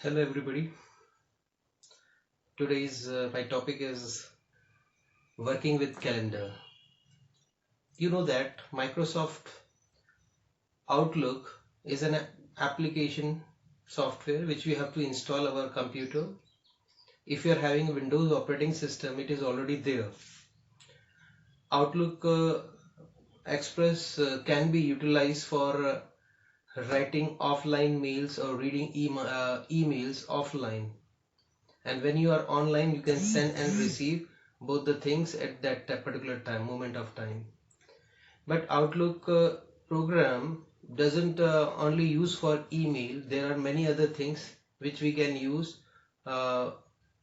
Hello everybody. Today's my topic is working with calendar. You know that Microsoft Outlook is an application software which we have to install our computer. If you are having a Windows operating system, it is already there. Outlook Express can be utilized for writing offline mails or reading emails offline. And when you are online, you can send and receive both the things at that particular moment of time. But Outlook program doesn't only use for email. There are many other things which we can use uh,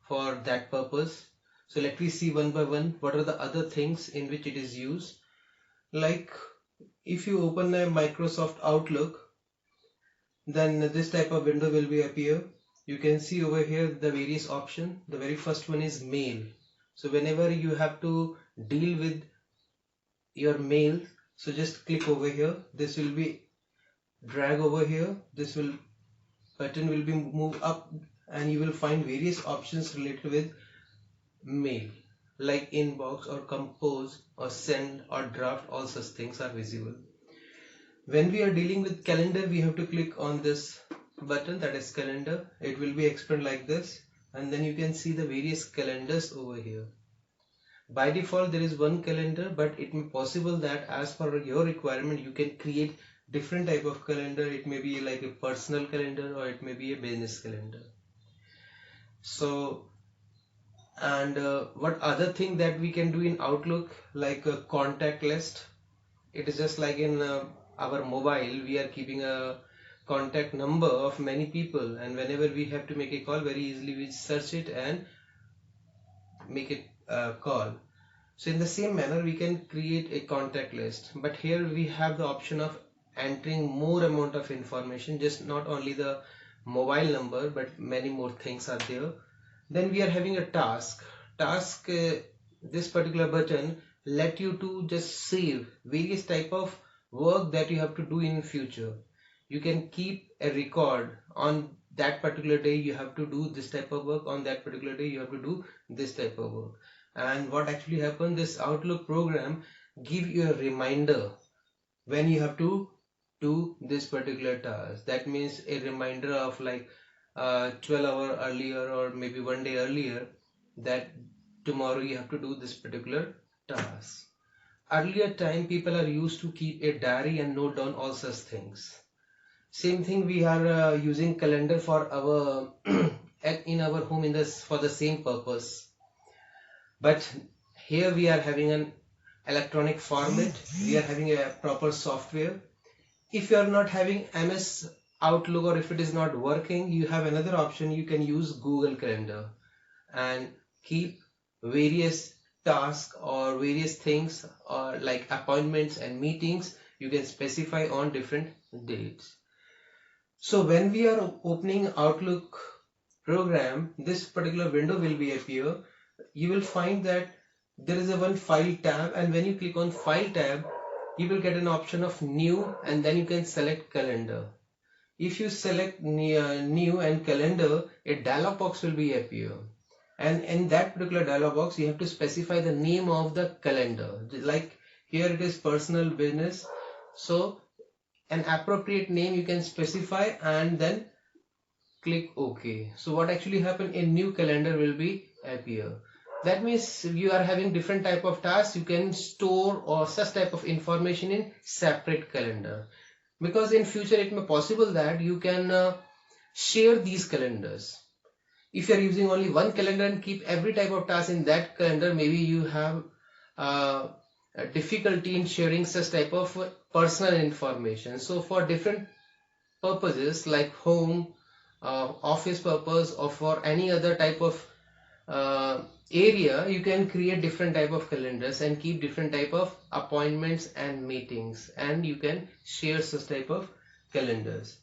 for that purpose. So let me see one by one what are the other things in which it is used. Like if you open a Microsoft Outlook, then this type of window will be appear. You can see over here the various options. The very first one is mail. So whenever you have to deal with your mail, so just click over here. This will be drag over here. This will button will be moved up and you will find various options related with mail like inbox or compose or send or draft. All such things are visible. When we are dealing with calendar, we have to click on this button, that is calendar. It will be explained like this, and then you can see the various calendars over here. By default there is one calendar, but it may possible that as per your requirement you can create different type of calendar. It may be like a personal calendar or it may be a business calendar. So and what other thing that we can do in Outlook, like a contact list. It is just like in our mobile, we are keeping a contact number of many people, and whenever we have to make a call, very easily we search it and make it call. So in the same manner, we can create a contact list, but here we have the option of entering more amount of information, just not only the mobile number, but many more things are there. Then we are having a task. This particular button let you to just save various type of work that you have to do in future. You can keep a record on that particular day you have to do this type of work, on that particular day you have to do this type of work. And what actually happened, this Outlook program give you a reminder when you have to do this particular task. That means a reminder of like 12 hours earlier or maybe one day earlier that tomorrow you have to do this particular task. Earlier time people are used to keep a diary and note down all such things. Same thing, we are using calendar for our in our home in this for the same purpose. But here we are having an electronic format. We are having a proper software. If you are not having MS Outlook or if it is not working, you have another option. You can use Google Calendar and keep various tasks or various things or like appointments and meetings. You can specify on different dates. So when we are opening Outlook program, this particular window will be appear. You will find that there is a one file tab, and when you click on file tab, you will get an option of new, and then you can select calendar. If you select new and calendar, a dialog box will be appear, and in that particular dialog box you have to specify the name of the calendar. Like here it is personal business, so an appropriate name you can specify and then click OK. So what actually happen, a new calendar will be appear. That means if you are having different type of tasks, you can store or such type of information in separate calendar, because in future it may possible that you can share these calendars. If you are using only one calendar and keep every type of task in that calendar, maybe you have a difficulty in sharing such type of personal information. So for different purposes like home, office purpose, or for any other type of area, you can create different type of calendars and keep different type of appointments and meetings, and you can share such type of calendars.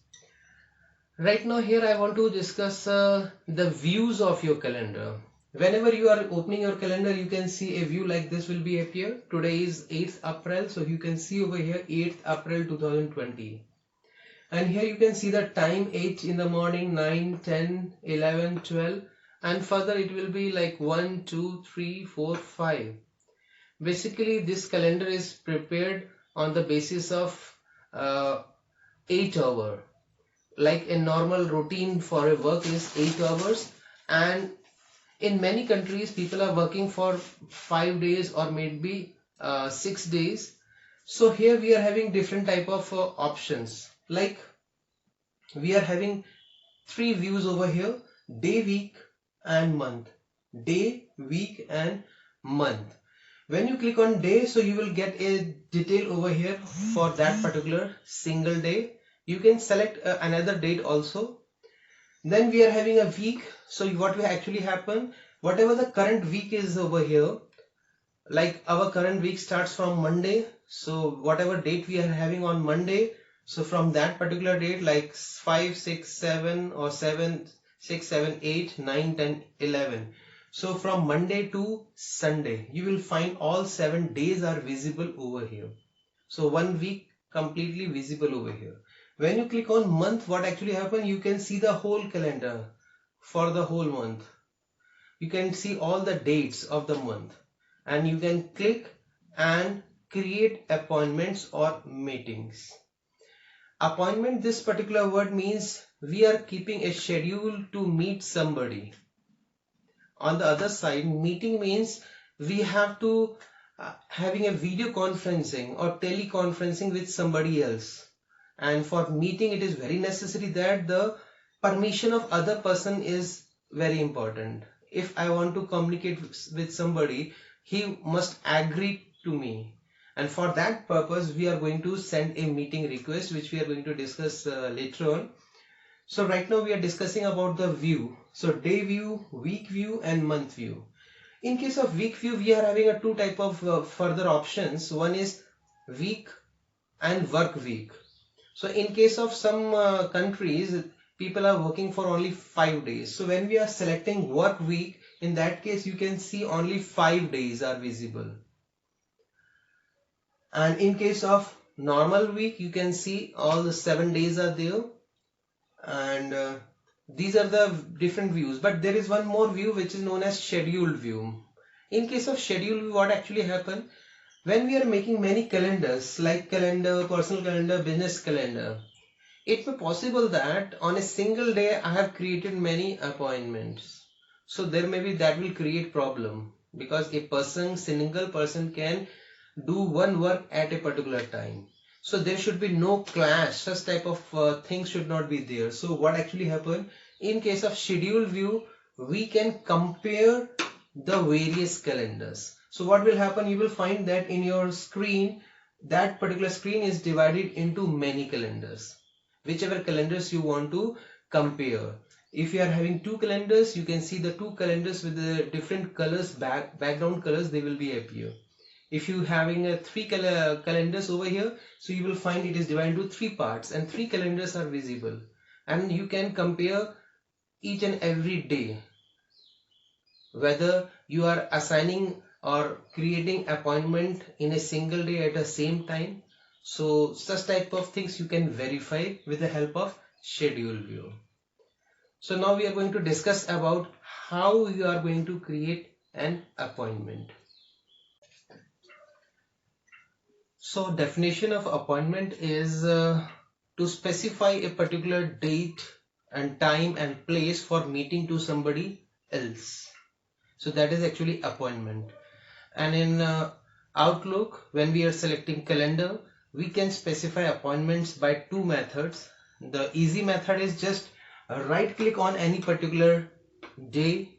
Right now here I want to discuss the views of your calendar. Whenever you are opening your calendar, you can see a view like this will be appear. Today is 8th April, so you can see over here 8th April 2020. And here you can see the time: 8 in the morning, 9, 10, 11, 12, and further it will be like 1, 2, 3, 4, 5. Basically this calendar is prepared on the basis of uh, 8 hour. Like a normal routine for a work is 8 hours, and in many countries people are working for 5 days or maybe 6 days. So here we are having different type of options. Like we are having three views over here: day, week and month. Day, week and month. When you click on day, so you will get a detail over here for that particular single day. You can select another date also. Then we are having a week. So what will actually happen, whatever the current week is over here, like our current week starts from Monday, so whatever date we are having on Monday, so from that particular date, like 5, 6, 7 or 7, 6, 7, 8, 9, 10, 11. So from Monday to Sunday you will find all 7 days are visible over here. So 1 week completely visible over here. When you click on month, what actually happen, you can see the whole calendar for the whole month. You can see all the dates of the month, and you can click and create appointments or meetings. Appointment, this particular word means we are keeping a schedule to meet somebody. On the other side, meeting means we have to having a video conferencing or teleconferencing with somebody else. And for meeting, it is very necessary that the permission of other person is very important. If I want to communicate with somebody, he must agree to me. And for that purpose, we are going to send a meeting request, which we are going to discuss later on. So right now we are discussing about the view. So day view, week view and month view. In case of week view, we are having a two type of further options. One is week and work week. So in case of some countries, people are working for only 5 days. So when we are selecting work week, in that case you can see only 5 days are visible. And in case of normal week, you can see all the 7 days are there. And these are the different views, but there is one more view which is known as scheduled view. In case of scheduled view, what actually happen, when we are making many calendars like calendar, personal calendar, business calendar, it may possible that on a single day I have created many appointments. So there may be that will create problem, because a single person can do one work at a particular time. So there should be no clash, such type of things should not be there. So what actually happen, in case of scheduled view, we can compare the various calendars. So what will happen, you will find that in your screen, that particular screen is divided into many calendars, whichever calendars you want to compare. If you are having two calendars, you can see the two calendars with the different colors, background colors, they will be appear. If you having three calendars over here, so you will find it is divided into three parts and three calendars are visible, and you can compare each and every day, whether you are assigning or creating appointment in a single day at the same time. So such type of things you can verify with the help of schedule view. So now we are going to discuss about how you are going to create an appointment. So definition of appointment is to specify a particular date and time and place for meeting to somebody else. So that is actually appointment. And in Outlook, when we are selecting calendar, we can specify appointments by two methods. The easy method is just right click on any particular day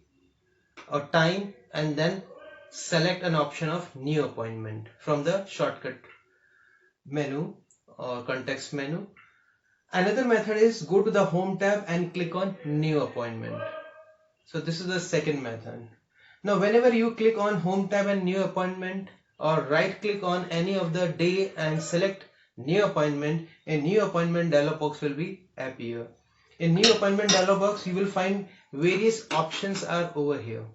or time and then select an option of new appointment from the shortcut menu or context menu. Another method is go to the home tab and click on new appointment. So this is the second method. Now whenever you click on home tab and new appointment, or right click on any of the day and select new appointment, a new appointment dialog box will be appear. In new appointment dialog box, you will find various options are over here.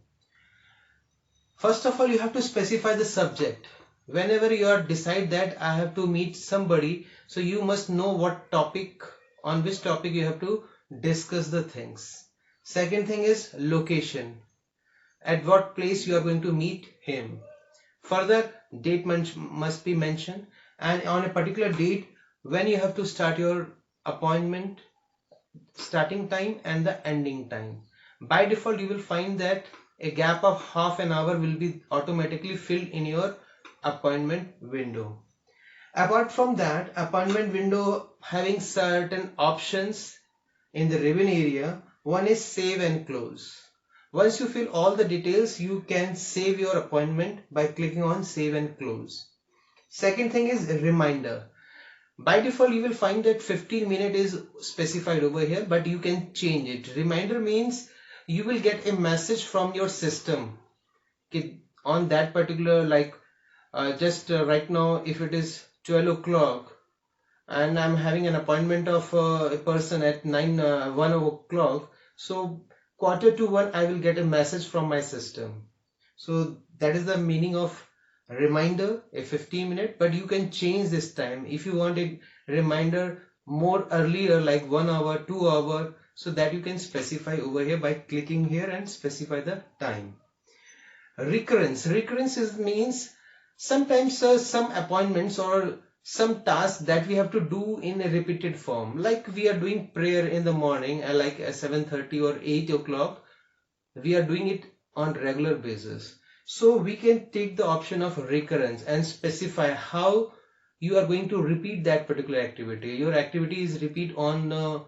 First of all, you have to specify the subject. Whenever you are decide that I have to meet somebody, so you must know what topic on which topic you have to discuss the things. Second thing is location, at what place you are going to meet him. Further, date must be mentioned, and on a particular date when you have to start your appointment, starting time and the ending time. By default, you will find that a gap of half an hour will be automatically filled in your appointment window. Apart from that, appointment window having certain options in the ribbon area. One is save and close. Once you fill all the details, you can save your appointment by clicking on save and close. Second thing is reminder. By default, you will find that 15 minutes is specified over here, but you can change it. Reminder means you will get a message from your system on that particular, like right now, if it is 12 o'clock and I'm having an appointment of a person at 1 o'clock, so quarter to 1 I will get a message from my system. So that is the meaning of reminder, a 15-minute, but you can change this time if you want a reminder more earlier, like 1 hour, 2 hour, so that you can specify over here by clicking here and specify the time. Recurrence means sometimes some appointments or some tasks that we have to do in a repeated form, like we are doing prayer in the morning at like 7:30 or 8 o'clock. We are doing it on regular basis, so we can take the option of recurrence and specify how you are going to repeat that particular activity. Your activity is repeat on a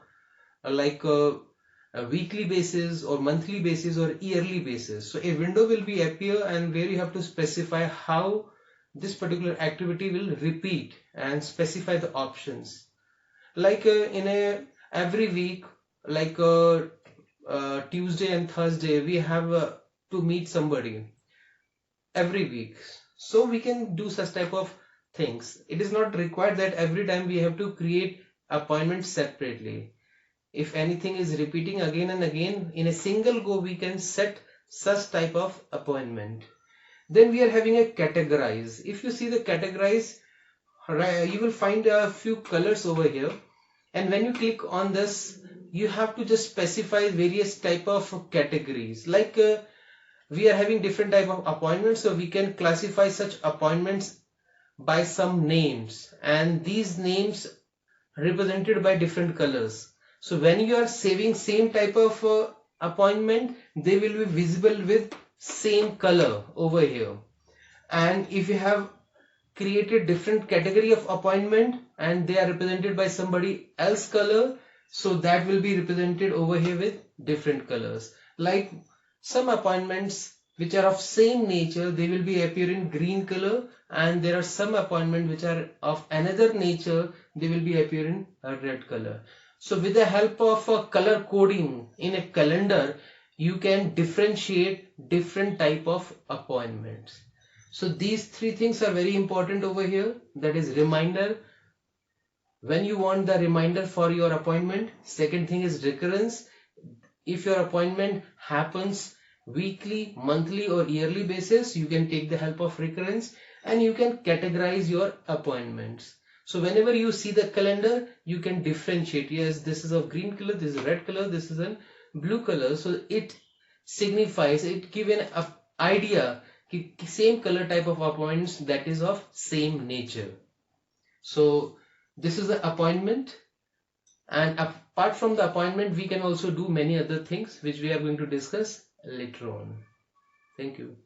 weekly basis or monthly basis or yearly basis. So a window will be appear, and where you have to specify how this particular activity will repeat and specify the options. Like in every week, like Tuesday and Thursday, we have to meet somebody every week. So we can do such type of things. It is not required that every time we have to create appointments separately. If anything is repeating again and again, in a single go we can set such type of appointment. Then we are having a categorize. If you see the categorize, you will find a few colors over here, and when you click on this, you have to just specify various type of categories. Like we are having different type of appointments, so we can classify such appointments by some names, and these names represented by different colors. So when you are saving same type of appointment, they will be visible with same color over here. And if you have created different category of appointment and they are represented by somebody else color, so that will be represented over here with different colors. Like some appointments which are of same nature, they will be appear in green color, and there are some appointments which are of another nature, they will be appear in a red color. So with the help of color coding in a calendar, you can differentiate different type of appointments. So these three things are very important over here. That is reminder, when you want the reminder for your appointment. Second thing is recurrence. If your appointment happens weekly, monthly or yearly basis, you can take the help of recurrence, and you can categorize your appointments. So whenever you see the calendar, you can differentiate. Yes, this is of green color, this is red color, this is a blue color. So it signifies, it gives an idea, same color type of appointments that is of same nature. So this is the appointment, and apart from the appointment, we can also do many other things which we are going to discuss later on. Thank you.